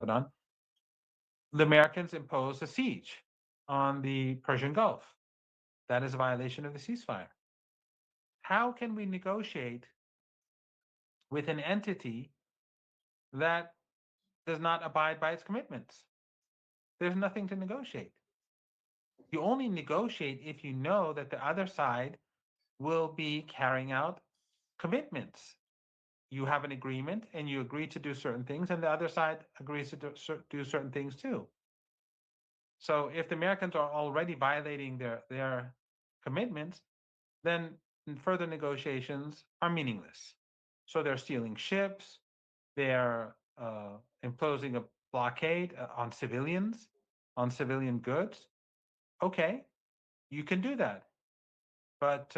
Ramadan, the Americans imposed a siege on the Persian Gulf. That is a violation of the ceasefire. How can we negotiate with an entity that does not abide by its commitments? There's nothing to negotiate. You only negotiate if you know that the other side will be carrying out commitments. You have an agreement and you agree to do certain things, and the other side agrees to do certain things too. So if the Americans are already violating their commitments, then further negotiations are meaningless. So they're stealing ships, they're imposing a blockade on civilians, on civilian goods. Okay, you can do that, but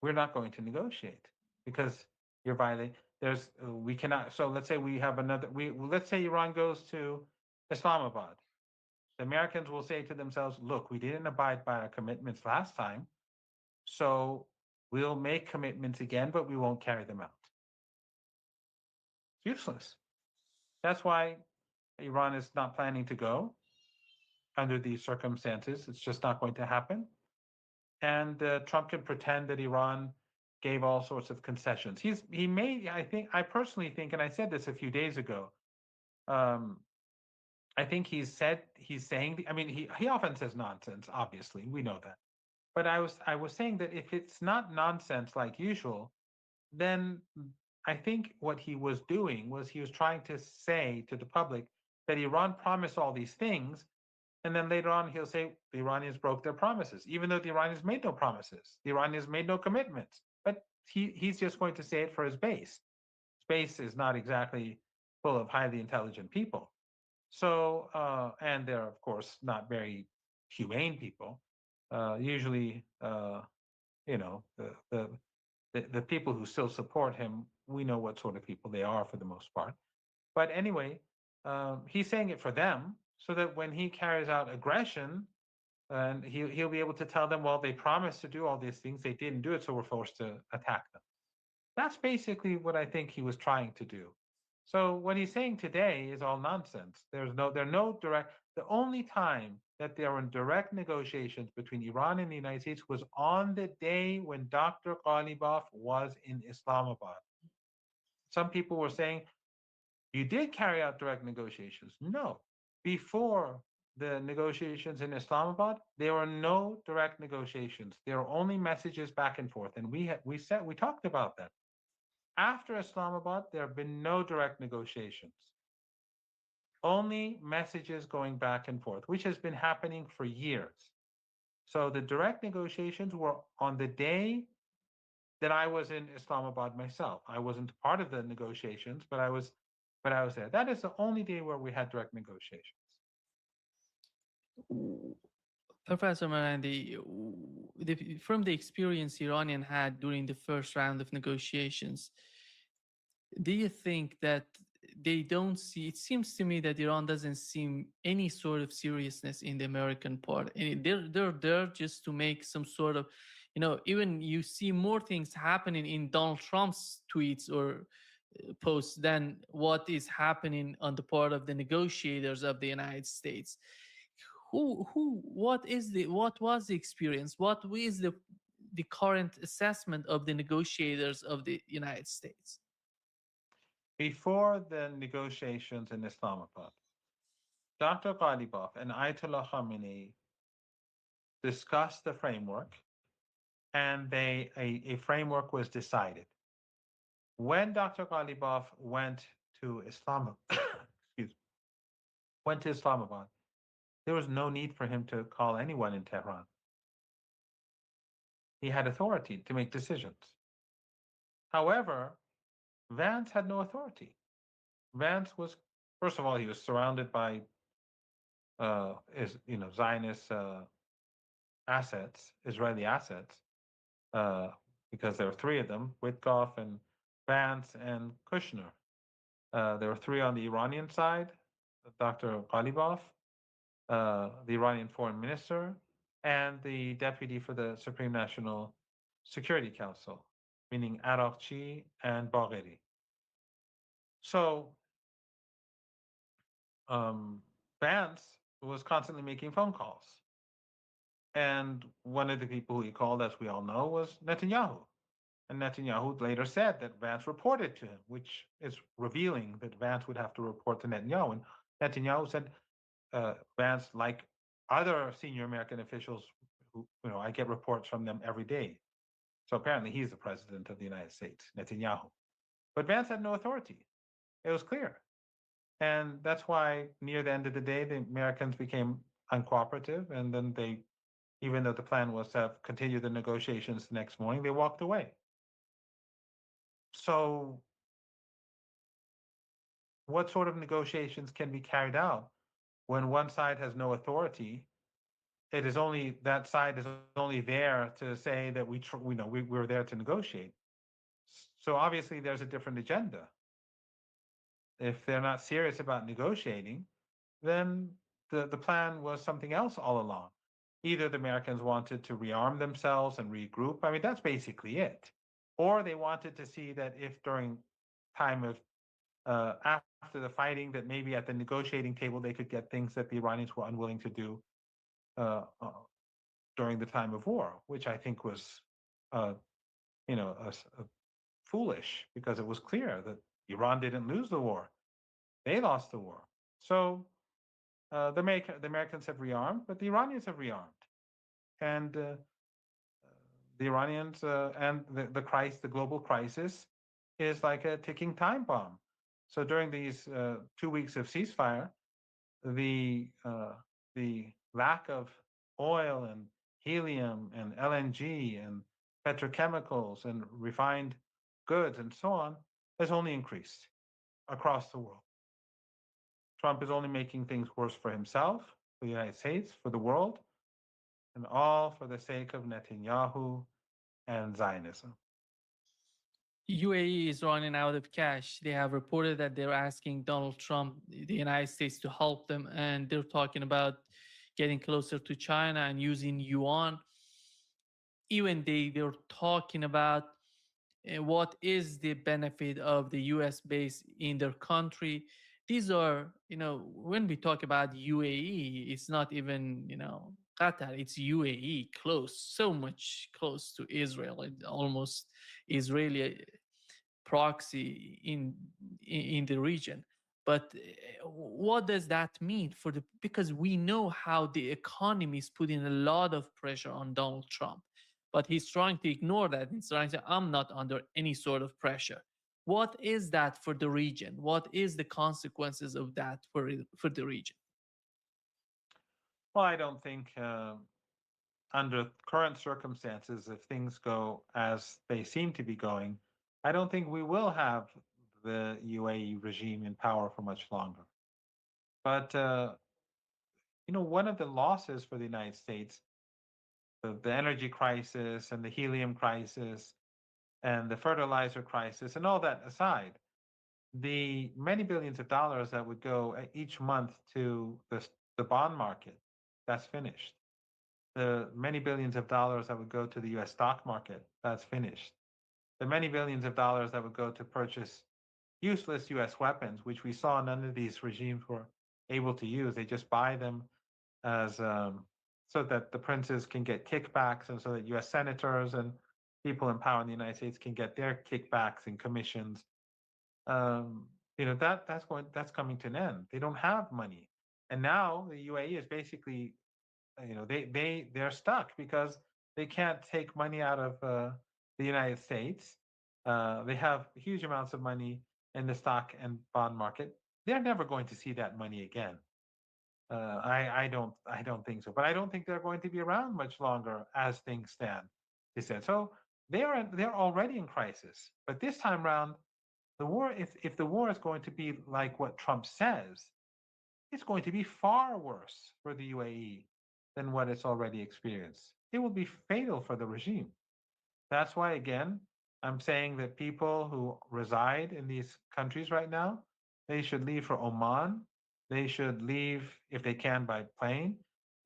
we're not going to negotiate because you're violating. We cannot. So let's say we have another. Let's say Iran goes to Islamabad. The Americans will say to themselves, "Look, we didn't abide by our commitments last time, so we'll make commitments again, but we won't carry them out." It's useless. That's why Iran is not planning to go under these circumstances. It's just not going to happen. And Trump can pretend that Iran gave all sorts of concessions. He may. I personally think, and I said this a few days ago. Um, I think he's saying. I mean, he often says nonsense. Obviously, we know that. But I was saying that if it's not nonsense like usual, then I think what he was doing was he was trying to say to the public that Iran promised all these things, and then later on he'll say the Iranians broke their promises, even though the Iranians made no promises. The Iranians made no commitments. But he's just going to say it for his base. His base is not exactly full of highly intelligent people. So, and they're, of course, not very humane people. Usually, you know, the people who still support him, we know what sort of people they are for the most part. But anyway, he's saying it for them so that when he carries out aggression, and he'll be able to tell them, well, they promised to do all these things, they didn't do it, so we're forced to attack them. That's basically what I think he was trying to do. So what he's saying today is all nonsense. There are no direct. The only time that there were direct negotiations between Iran and the United States was on the day when Dr. Ghalibaf was in Islamabad. Some people were saying you did carry out direct negotiations. No, before the negotiations in Islamabad, there were no direct negotiations. There were only messages back and forth, and we talked about that. After Islamabad, there have been no direct negotiations, only messages going back and forth, which has been happening for years. So the direct negotiations were on the day that I was in Islamabad myself. I wasn't part of the negotiations, but I was there. That is the only day where we had direct negotiations. Professor Marandi, from the experience Iranian had during the first round of negotiations, do you think that they don't see? It seems to me that Iran doesn't seem any sort of seriousness in the American part. And they're there just to make some sort of, even you see more things happening in Donald Trump's tweets or posts than what is happening on the part of the negotiators of the United States. What was the experience? What is the current assessment of the negotiators of the United States? Before the negotiations in Islamabad, Dr. Ghalibaf and Ayatollah Khamenei discussed the framework, and a framework was decided. When Dr. Ghalibaf went to Islamabad, excuse me, went to Islamabad, there was no need for him to call anyone in Tehran. He had authority to make decisions. However, Vance had no authority. Vance was, first of all, he was surrounded by Zionist assets, Israeli assets, uh, because there were three of them: Witkoff and Vance and Kushner. There were three on the Iranian side: Dr. Ghalibaf, the Iranian foreign minister, and the deputy for the Supreme National Security Council, meaning Araqchi and Bagheri. So um, Vance was constantly making phone calls. And one of the people who he called, as we all know, was Netanyahu. And Netanyahu later said that Vance reported to him, which is revealing that Vance would have to report to Netanyahu. And Netanyahu said, Vance, like other senior American officials, who, I get reports from them every day. So apparently he's the president of the United States, Netanyahu. But Vance had no authority. It was clear. And that's why near the end of the day, the Americans became uncooperative. And then they, even though the plan was to continue the negotiations the next morning, they walked away. So, what sort of negotiations can be carried out when one side has no authority? It is only that side is only there to say that we're there to negotiate. So obviously, there's a different agenda. If they're not serious about negotiating, then the plan was something else all along. Either the Americans wanted to rearm themselves and regroup. I mean, that's basically it. Or they wanted to see that if during time of after the fighting, that maybe at the negotiating table they could get things that the Iranians were unwilling to do uh, uh, during the time of war, which I think was, uh, foolish because it was clear that Iran didn't lose the war; they lost the war. So the Americans have rearmed, but the Iranians have rearmed, and the Iranians and the global crisis is like a ticking time bomb. So during these 2 weeks of ceasefire, the uh, the lack of oil and helium and LNG and petrochemicals and refined goods and so on has only increased across the world. Trump is only making things worse for himself, for the United States, for the world, and all for the sake of Netanyahu and Zionism. UAE is running out of cash. They have reported that they're asking Donald Trump, the United States, to help them, and they're talking about getting closer to China and using yuan. Even they're talking about what is the benefit of the US base in their country. These are, when we talk about UAE, it's not even, Qatar, it's UAE, close, so much close to Israel, almost Israeli proxy in the region. But what does that mean for the, because we know how the economy is putting a lot of pressure on Donald Trump, but he's trying to ignore that. He's trying to say, I'm not under any sort of pressure. What is that for the region? What is the consequences of that for the region? Well, I don't think under current circumstances, if things go as they seem to be going, I don't think we will have the UAE regime in power for much longer. But one of the losses for the United States, the energy crisis and the helium crisis and the fertilizer crisis and all that aside, the many billions of dollars that would go each month to the bond market, that's finished. The many billions of dollars that would go to the US stock market, that's finished. The many billions of dollars that would go to purchase useless US weapons, which we saw none of these regimes were able to use. They just buy them as so that the princes can get kickbacks and so that US senators and people in power in the United States can get their kickbacks and commissions. Um, that's coming to an end. They don't have money. And now the UAE is basically they're stuck because they can't take money out of the United States. They have huge amounts of money in the stock and bond market. They're never going to see that money again. I don't think so. But I don't think they're going to be around much longer as things stand. They said so. They're already in crisis. But this time round, the war, if the war is going to be like what Trump says, it's going to be far worse for the UAE than what it's already experienced. It will be fatal for the regime. That's why, again, I'm saying that people who reside in these countries right now, they should leave for Oman. They should leave if they can by plane.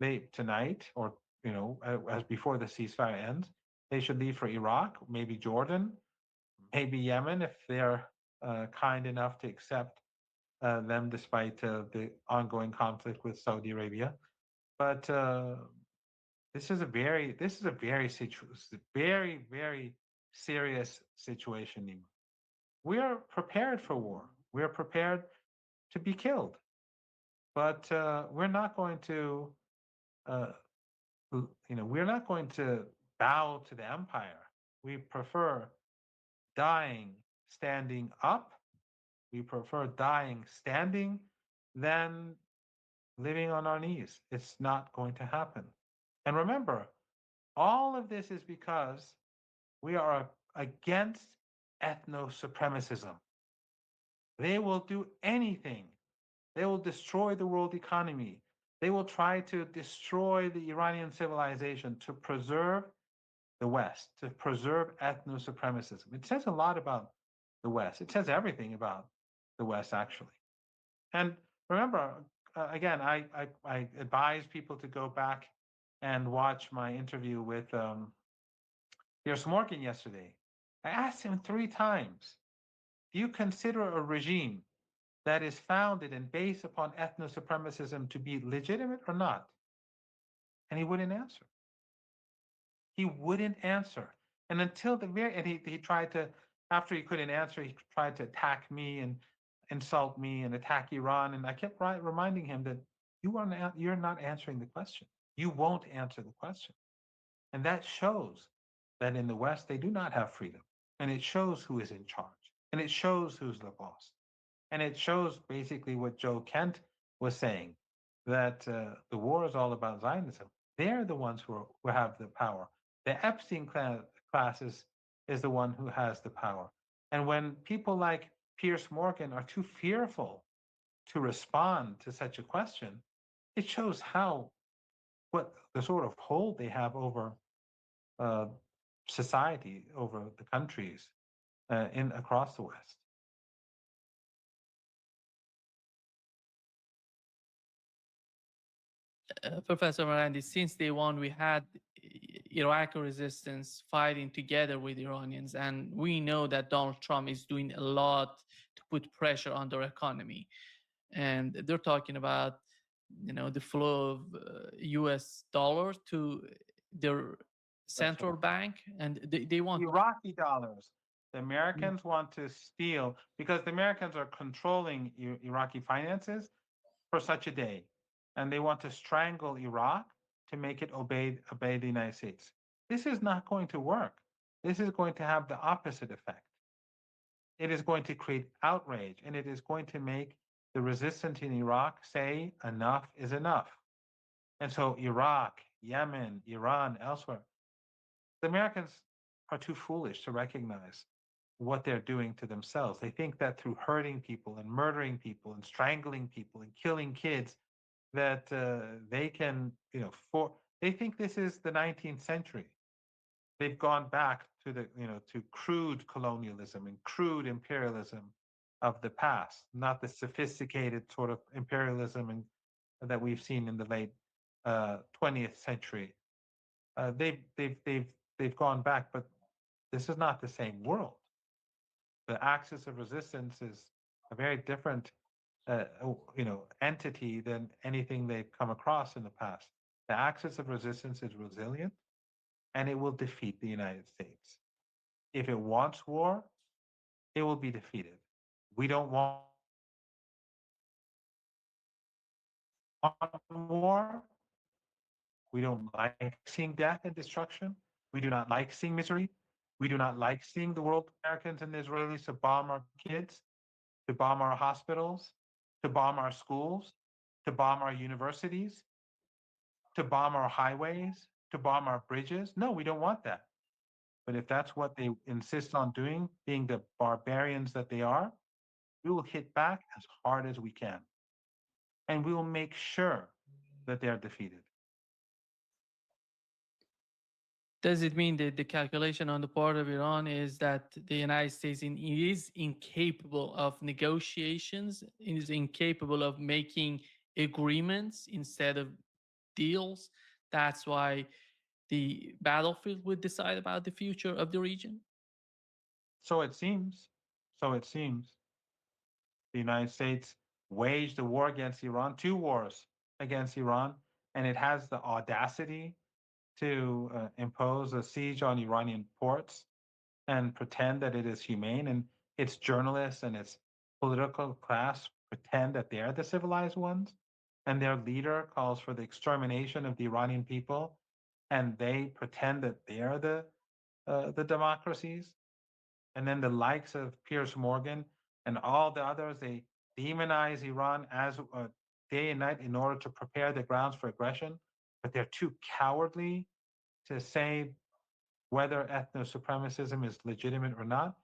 They tonight, or as before the ceasefire ends, they should leave for Iraq, maybe Jordan, maybe Yemen if they're kind enough to accept them despite the ongoing conflict with Saudi Arabia. But very very serious situation, Nima. We are prepared for war. We are prepared to be killed, but we're not going to uh, we're not going to bow to the empire. We prefer dying standing up. We prefer dying standing than living on our knees. It's not going to happen. And remember, all of this is because we are against ethno supremacism. They will do anything. They will destroy the world economy. They will try to destroy the Iranian civilization to preserve the West, to preserve ethno supremacism. It says a lot about the West. It says everything about the West, actually. And remember, again, I advise people to go back and watch my interview with Piers Morgan yesterday. I asked him 3 times, do you consider a regime that is founded and based upon ethno supremacism to be legitimate or not? And he wouldn't answer. He wouldn't answer. And until the very end, he tried to, after he couldn't answer, he tried to attack me and insult me and attack Iran. And I kept reminding him that you're not answering the question. You won't answer the question. And that shows that in the West, they do not have freedom. And it shows who is in charge. And it shows who's the boss. And it shows basically what Joe Kent was saying, that the war is all about Zionism. They're the ones who have the power. The Epstein class is the one who has the power. And when people like Piers Morgan are too fearful to respond to such a question, it shows what the sort of hold they have over uh, society, over the countries in across the West. Professor Marandi, since day one, we had Iraqi resistance fighting together with Iranians, and we know that Donald Trump is doing a lot to put pressure on their economy. And they're talking about, the flow of U.S. dollars to their That's central right. bank, and they want. Iraqi dollars. The Americans want to steal because the Americans are controlling Iraqi finances for such a day, and they want to strangle Iraq to make it obey the United States. This is not going to work. This is going to have the opposite effect. It is going to create outrage, and it is going to make the resistance in Iraq say enough is enough. And so Iraq, Yemen, Iran, elsewhere, the Americans are too foolish to recognize what they're doing to themselves. They think that through hurting people and murdering people and strangling people and killing kids, that they can, they think this is the 19th century. They've gone back to to crude colonialism and crude imperialism of the past, not the sophisticated sort of imperialism that we've seen in the late 20th century. They've gone back, but this is not the same world. The axis of resistance is a very different, entity than anything they've come across in the past. The axis of resistance is resilient, and it will defeat the United States. If it wants war, it will be defeated. We don't want war. We don't like seeing death and destruction. We do not like seeing misery. We do not like seeing the world, Americans and the Israelis, to bomb our kids, to bomb our hospitals, to bomb our schools, to bomb our universities, to bomb our highways, to bomb our bridges. No, we don't want that. But if that's what they insist on doing, being the barbarians that they are, we will hit back as hard as we can. And we will make sure that they're defeated. Does it mean that the calculation on the part of Iran is that the United States is incapable of negotiations, is incapable of making agreements instead of deals? That's why the battlefield would decide about the future of the region? So it seems, so it seems, the United States waged a war against Iran, two wars against Iran, and it has the audacity to impose a siege on Iranian ports and pretend that it is humane, and its journalists and its political class pretend that they're the civilized ones, and their leader calls for the extermination of the Iranian people, and they pretend that they're the democracies. And then the likes of Piers Morgan and all the others, they demonize Iran as day and night in order to prepare the grounds for aggression, but they're too cowardly to say whether ethno supremacism is legitimate or not.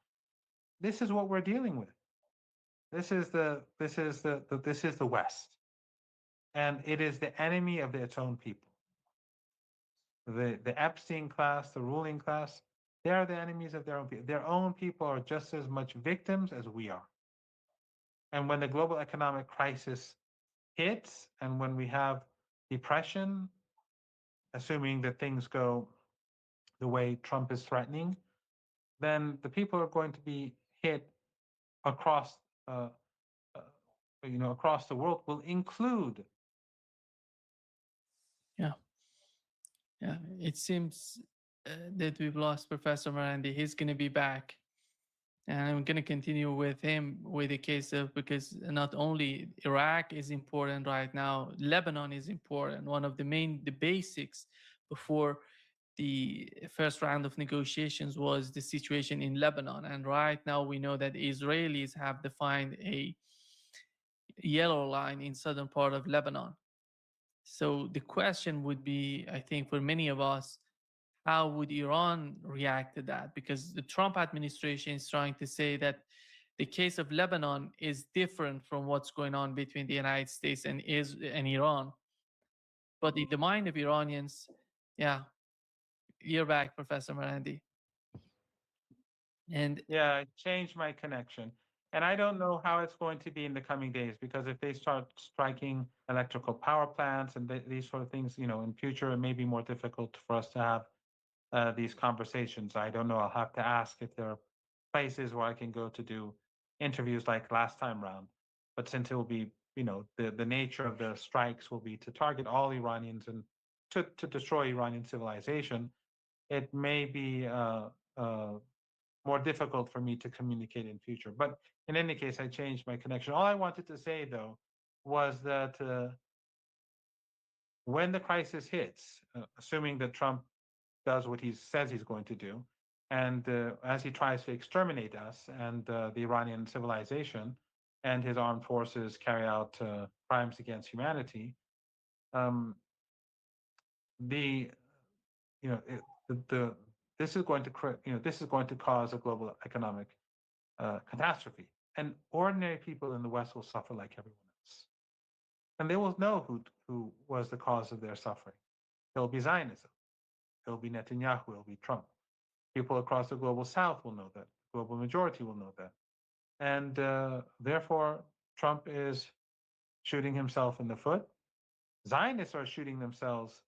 This is what we're dealing with. This is the West, and it is the enemy of its own people. The Epstein class, the ruling class, they are the enemies of their own people. Their own people are just as much victims as we are. And when the global economic crisis hits, and when we have depression, assuming that things go the way Trump is threatening, then the people are going to be hit across, uh, uh, across the world. Will include. Yeah, yeah. It seems that we've lost Professor Marandi. He's going to be back. And I'm going to continue with him with the case of, because not only Iraq is important right now, Lebanon is important. One of the basics before the first round of negotiations was the situation in Lebanon. And right now we know that Israelis have defined a yellow line in southern part of Lebanon. So the question would be, I think, for many of us, how would Iran react to that? Because the Trump administration is trying to say that the case of Lebanon is different from what's going on between the United States and Iran. But in the mind of Iranians, yeah, you're back, Professor Marandi. And Yeah, I changed my connection. And I don't know how it's going to be in the coming days, because if they start striking electrical power plants and these sort of things, in future, it may be more difficult for us to have these conversations. I don't know. I'll have to ask if there are places where I can go to do interviews like last time round. But since it will be, the nature of the strikes will be to target all Iranians and to destroy Iranian civilization, it may be more difficult for me to communicate in future. But in any case, I changed my connection. All I wanted to say, though, was that when the crisis hits, assuming that Trump does what he says he's going to do, and as he tries to exterminate us and the Iranian civilization, and his armed forces carry out crimes against humanity, um, the you know it, the this is going to this is going to cause a global economic catastrophe, and ordinary people in the West will suffer like everyone else, and they will know who was the cause of their suffering. It will be Zionism. It will be Netanyahu. It will be Trump. People across the global South will know that. The global majority will know that, and therefore Trump is shooting himself in the foot. Zionists are shooting themselves